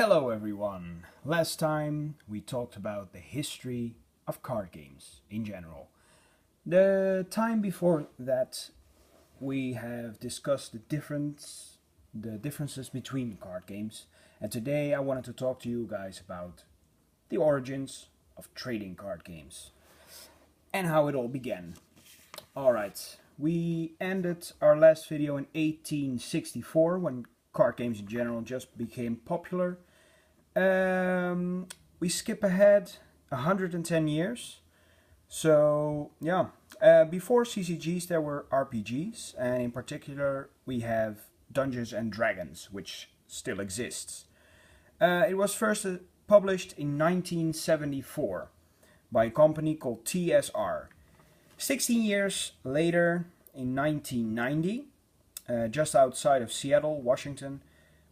Hello everyone! Last time we talked about the history of card games in general. The time before that we have discussed the differences between card games, and today I wanted to talk to you guys about the origins of trading card games and how it all began. Alright, we ended our last video in 1864 when card games in general just became popular. We skip ahead 110 years. So yeah, before CCGs there were RPGs, and in particular we have Dungeons and Dragons, which still exists. It was first published in 1974 by a company called TSR. 16 years later, in 1990, just outside of Seattle, Washington,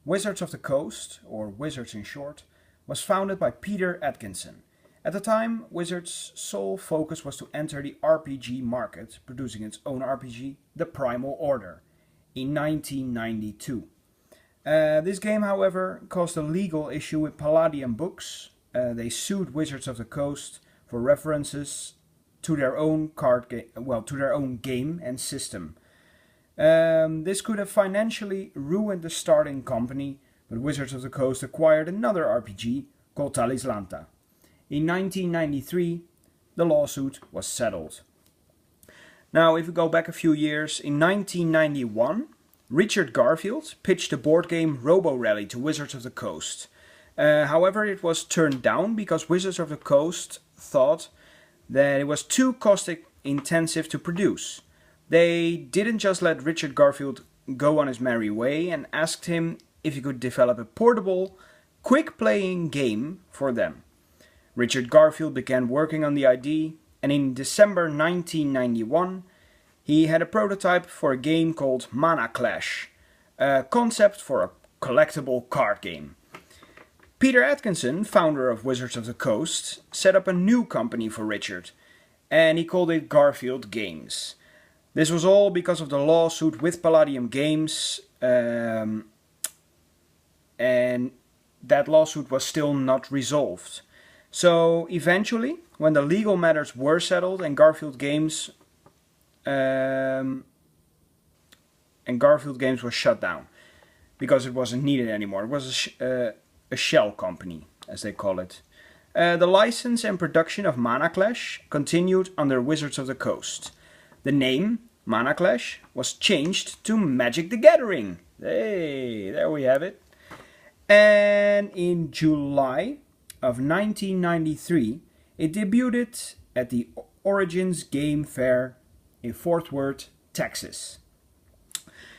Wizards of the Coast, or Wizards in short, was founded by Peter Atkinson. At the time, Wizards' sole focus was to enter the RPG market, producing its own RPG, The Primal Order, in 1992. This game, however, caused a legal issue with Palladium Books. They sued Wizards of the Coast for references to their own game and system. This could have financially ruined the starting company, but Wizards of the Coast acquired another RPG called Talislanta. In 1993, the lawsuit was settled. Now, if we go back a few years, in 1991, Richard Garfield pitched the board game Robo Rally to Wizards of the Coast. However, it was turned down because Wizards of the Coast thought that it was too cost intensive to produce. They didn't just let Richard Garfield go on his merry way and asked him if he could develop a portable, quick-playing game for them. Richard Garfield began working on the idea, and in December 1991, he had a prototype for a game called Mana Clash, a concept for a collectible card game. Peter Atkinson, founder of Wizards of the Coast, set up a new company for Richard, and he called it Garfield Games. This was all because of the lawsuit with Palladium Games, and that lawsuit was still not resolved. So eventually, when the legal matters were settled and Garfield Games was shut down because it wasn't needed anymore. It was a shell company, as they call it. The license and production of Mana Clash continued under Wizards of the Coast. The name, Mana Clash, was changed to Magic the Gathering. Hey, there we have it. And in July of 1993, it debuted at the Origins Game Fair in Fort Worth, Texas.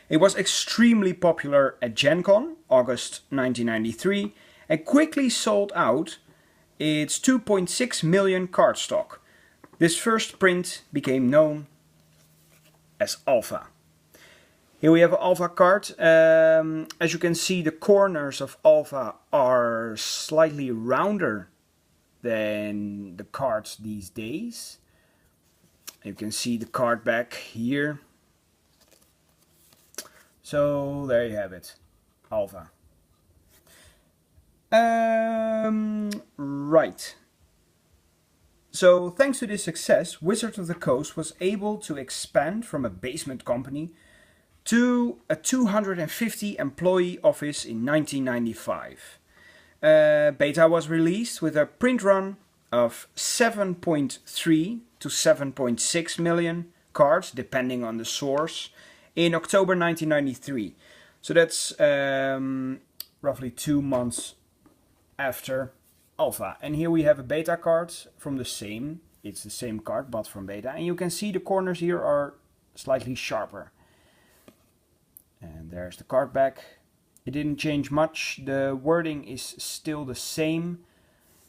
It was extremely popular at Gen Con, August 1993, and quickly sold out its 2.6 million card stock. This first print became known as Alpha. Here we have an Alpha card. As you can see, the corners of Alpha are slightly rounder than the cards these days. You can see the card back here. So there you have it, Alpha. Right. So thanks to this success, Wizards of the Coast was able to expand from a basement company to a 250 employee office in 1995. Beta was released with a print run of 7.3 to 7.6 million cards, depending on the source, in October 1993. So that's roughly 2 months after Alpha. And here we have a beta card from it's the same card but from beta. And you can see the corners here are slightly sharper. And there's the card back. It didn't change much. The wording is still the same.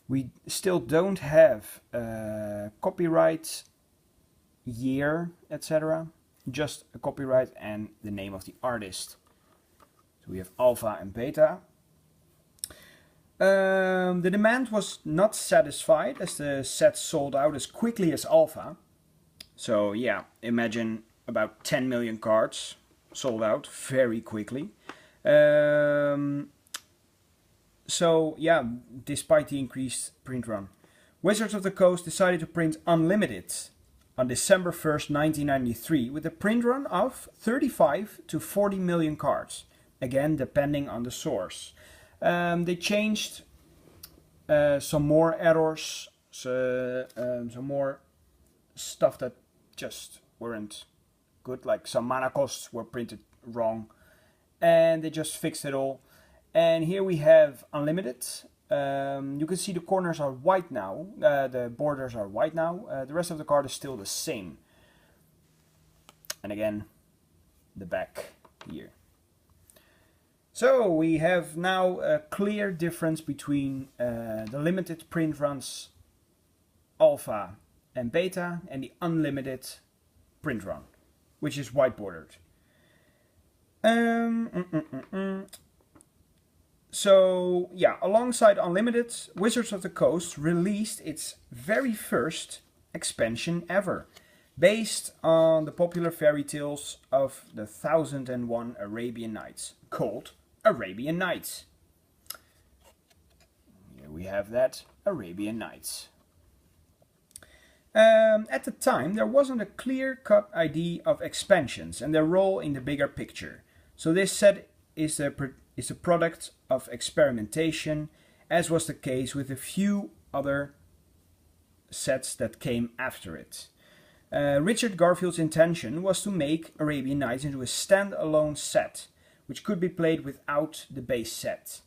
We still don't have copyright, year, etc. Just a copyright and the name of the artist. So we have Alpha and Beta. The demand was not satisfied as the set sold out as quickly as Alpha. So yeah, imagine about 10 million cards sold out very quickly. So yeah, despite the increased print run, Wizards of the Coast decided to print Unlimited on December 1st, 1993, with a print run of 35 to 40 million cards, again depending on the source. They changed some more errors, some more stuff that just weren't good, like some mana costs were printed wrong, and they just fixed it all. And here we have Unlimited. You can see the corners are white now, the borders are white now, the rest of the card is still the same. And again, the back here. So we have now a clear difference between the limited print runs alpha and beta and the unlimited print run, which is white bordered. So yeah, alongside Unlimited, Wizards of the Coast released its very first expansion ever, based on the popular fairy tales of the 1001 Arabian Nights, called Arabian Nights. Here we have that, Arabian Nights. At the time, there wasn't a clear-cut idea of expansions and their role in the bigger picture. So this set is a product of experimentation, as was the case with a few other sets that came after it. Richard Garfield's intention was to make Arabian Nights into a standalone set, which could be played without the base set,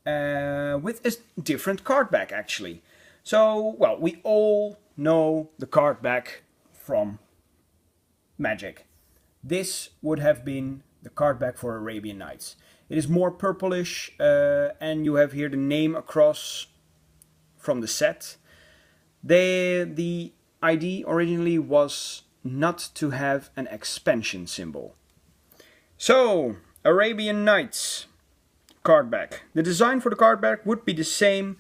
with a different card back actually. So, well, we all know the card back from Magic. This would have been the card back for Arabian Nights. It is more purplish, and you have here the name across from the set. The idea originally was not to have an expansion symbol. So, Arabian Nights card back. The design for the card back would be the same,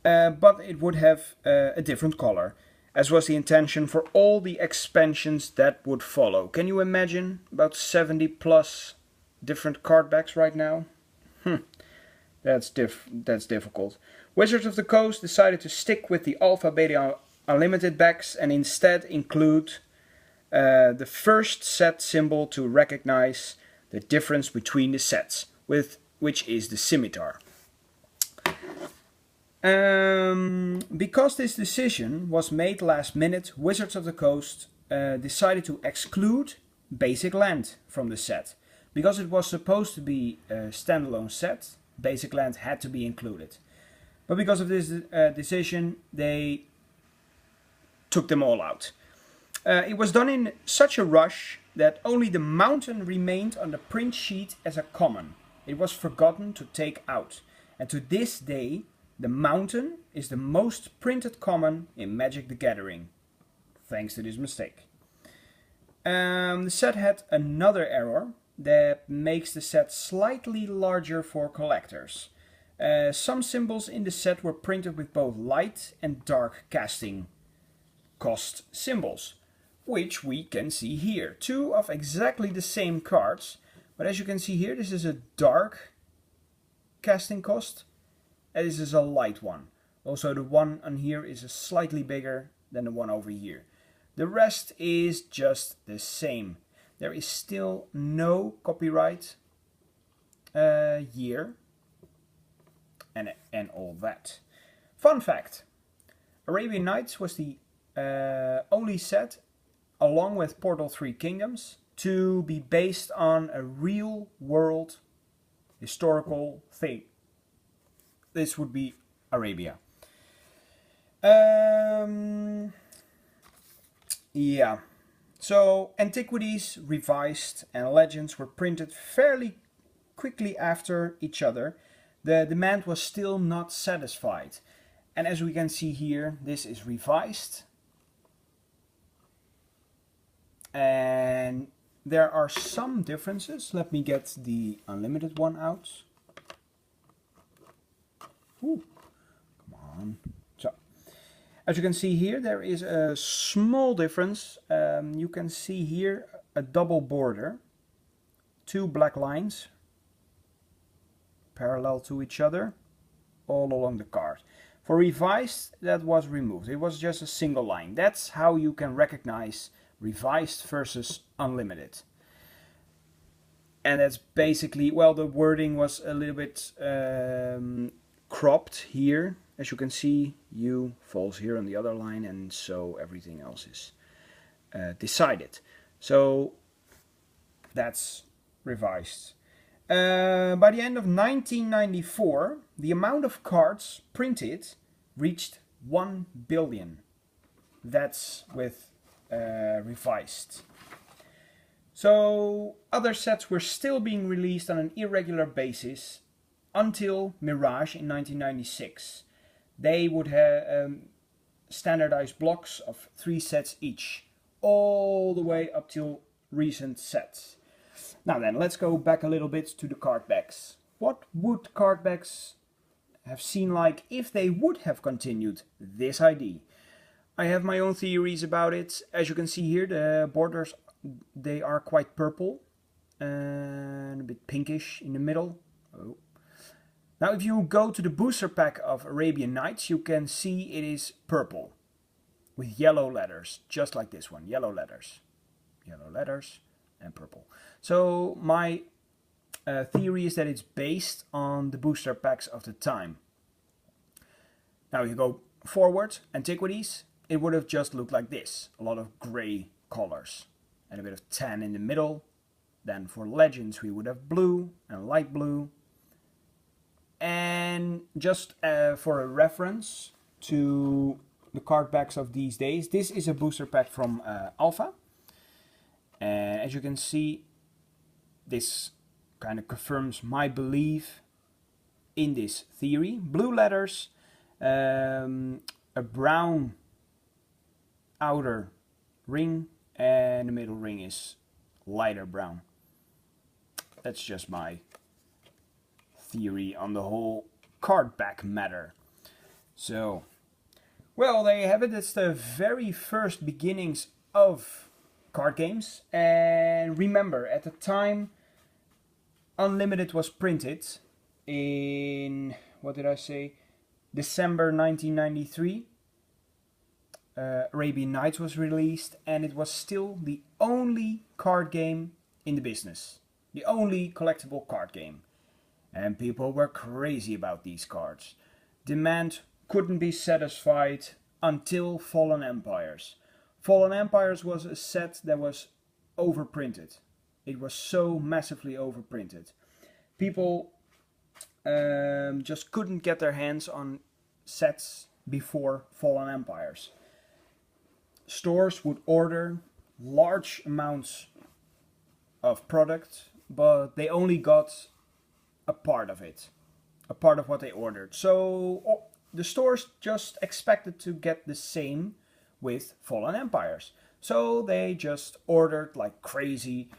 but it would have a different color, as was the intention for all the expansions that would follow. Can you imagine about 70 plus different card backs right now? That's difficult. Wizards of the Coast decided to stick with the Alpha Beta Unlimited backs and instead include the first set symbol to recognize the difference between the sets, which is the scimitar. Because this decision was made last minute, Wizards of the Coast decided to exclude Basic Land from the set. Because it was supposed to be a standalone set, Basic Land had to be included. But because of this decision, they took them all out. It was done in such a rush that only the mountain remained on the print sheet as a common. It was forgotten to take out. And to this day, the mountain is the most printed common in Magic the Gathering, thanks to this mistake. The set had another error that makes the set slightly larger for collectors. Some symbols in the set were printed with both light and dark casting cost symbols, which we can see here. Two of exactly the same cards, but as you can see here, this is a dark casting cost, and this is a light one. Also, the one on here is slightly bigger than the one over here. The rest is just the same. There is still no copyright year and all that. Fun fact, Arabian Nights was the only set, along with Portal 3 Kingdoms, to be based on a real world historical thing. This would be Arabia. Yeah. So, Antiquities, Revised, and Legends were printed fairly quickly after each other. The demand was still not satisfied. And as we can see here, this is Revised. And there are some differences. Let me get the Unlimited one out. Ooh, come on. So, as you can see here, there is a small difference. You can see here a double border, two black lines, parallel to each other all along the card. For revised, that was removed. It was just a single line. That's how you can recognize revised versus unlimited. And that's basically, well, the wording was a little bit cropped here. As you can see, U falls here on the other line, and so everything else is decided. So that's revised. By the end of 1994, the amount of cards printed reached 1 billion. That's with revised. So other sets were still being released on an irregular basis until Mirage in 1996. They would have standardized blocks of 3 sets each, all the way up till recent sets. Now then, let's go back a little bit to the card backs. What would card backs have seen like if they would have continued this ID? I have my own theories about it. As you can see here, the borders, they are quite purple and a bit pinkish in the middle. Oh. Now if you go to the booster pack of Arabian Nights, you can see it is purple with yellow letters, just like this one, yellow letters and purple. So my theory is that it's based on the booster packs of the time. Now if you go forward, Antiquities, it would have just looked like this, a lot of gray colors and a bit of tan in the middle. Then for Legends we would have blue and light blue. And just for a reference to the card backs of these days, this is a booster pack from Alpha. And as you can see, this kind of confirms my belief in this theory. Blue letters, a brown outer ring, and the middle ring is lighter brown. That's just my theory on the whole card back matter. So, well, there you have it. It's the very first beginnings of card games. And remember, at the time Unlimited was printed in, what did I say, December 1993. Arabian Nights was released, and it was still the only card game in the business, the only collectible card game, and people were crazy about these cards. Demand couldn't be satisfied until Fallen Empires. Fallen Empires was a set that was overprinted. It was so massively overprinted. People just couldn't get their hands on sets before Fallen Empires. Stores would order large amounts of product, but they only got a part of it, a part of what they ordered. So the stores just expected to get the same with Fallen Empires. So they just ordered like crazy,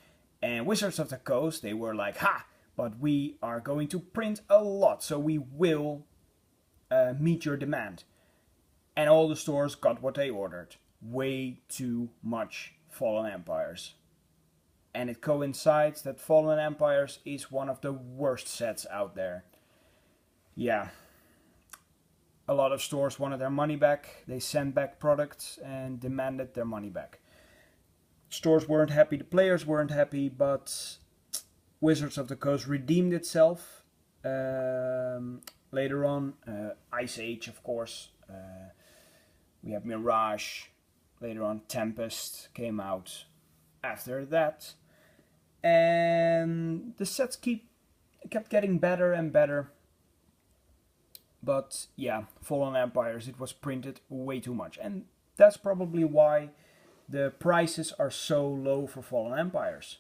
and Wizards of the Coast, they were like, ha, but we are going to print a lot, so we will meet your demand. And all the stores got what they ordered. Way too much Fallen Empires. And it coincides that Fallen Empires is one of the worst sets out there. Yeah. A lot of stores wanted their money back. They sent back products and demanded their money back. Stores weren't happy, the players weren't happy, but Wizards of the Coast redeemed itself. Later on, Ice Age, of course. We have Mirage. Later on, Tempest came out after that. And the sets kept getting better and better. But yeah, Fallen Empires, it was printed way too much. And that's probably why the prices are so low for Fallen Empires.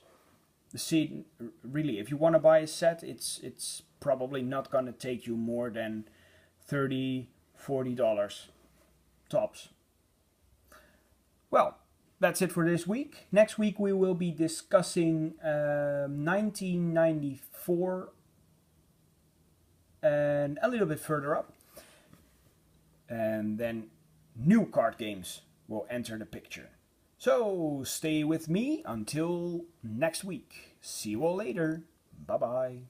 Really, if you want to buy a set, it's probably not going to take you more than $30, $40 tops. Well, that's it for this week. Next week we will be discussing 1994 and a little bit further up. And then new card games will enter the picture. So stay with me until next week. See you all later. Bye bye.